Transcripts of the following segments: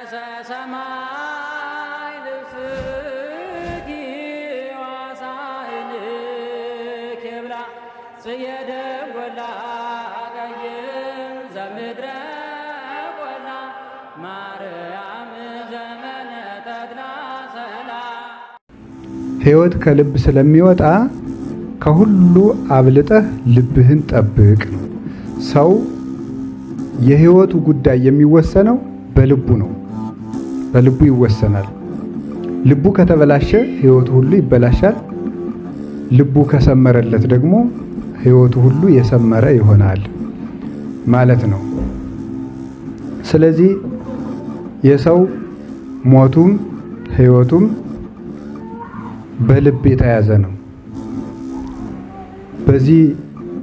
ሰማይ ልብስኪ ዋሳይንክ የብላ ጽየደጎላ ቀይም ዘምድረ ቆላ ማርያም ዘመነ ተድላ ሰላም። ሕይወት ከልብ ስለሚወጣ ከሁሉ አብልጠህ ልብህን ጠብቅ። ሰው የሕይወቱ ጉዳይ የሚወሰነው በልቡ ነው። በልቡ ይወሰናል። ልቡ ከተበላሸ ሕይወቱ ሁሉ ይበላሻል። ልቡ ከሰመረለት ደግሞ ሕይወቱ ሁሉ የሰመረ ይሆናል ማለት ነው። ስለዚህ የሰው ሞቱም ሕይወቱም በልብ የተያዘ ነው። በዚህ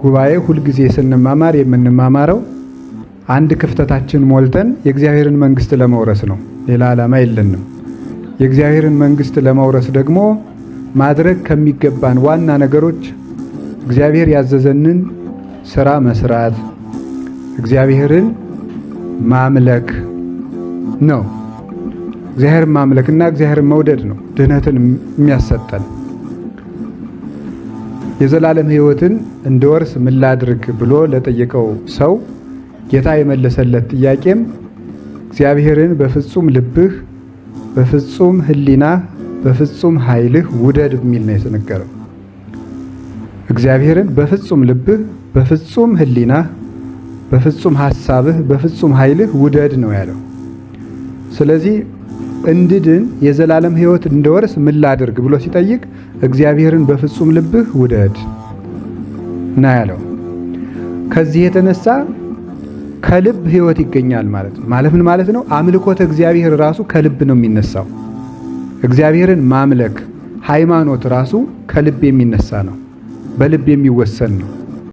ጉባኤ ሁልጊዜ ስንማማር የምንማማረው አንድ ክፍተታችን ሞልተን የእግዚአብሔርን መንግስት ለመውረስ ነው። ሌላ ዓላማ የለንም። የእግዚአብሔርን መንግስት ለመውረስ ደግሞ ማድረግ ከሚገባን ዋና ነገሮች እግዚአብሔር ያዘዘንን ስራ መስራት፣ እግዚአብሔርን ማምለክ ነው። እግዚአብሔርን ማምለክና እግዚአብሔርን መውደድ ነው ድህነትን የሚያሰጠን። የዘላለም ሕይወትን እንድወርስ ምን ላድርግ ብሎ ለጠየቀው ሰው ጌታ የመለሰለት ጥያቄም እግዚአብሔርን በፍጹም ልብህ፣ በፍጹም ሕሊናህ፣ በፍጹም ኃይልህ ውደድ የሚል ነው የተነገረው። እግዚአብሔርን በፍጹም ልብህ፣ በፍጹም ሕሊናህ፣ በፍጹም ሐሳብህ፣ በፍጹም ኃይልህ ውደድ ነው ያለው። ስለዚህ እንድድን የዘላለም ሕይወት እንድወርስ ምን ላድርግ ብሎ ሲጠይቅ እግዚአብሔርን በፍጹም ልብህ ውደድ ነው ያለው። ከዚህ የተነሳ ከልብ ሕይወት ይገኛል ማለት ነው። ማለት ምን ማለት ነው? አምልኮተ እግዚአብሔር ራሱ ከልብ ነው የሚነሳው። እግዚአብሔርን ማምለክ ሃይማኖት ራሱ ከልብ የሚነሳ ነው፣ በልብ የሚወሰን ነው።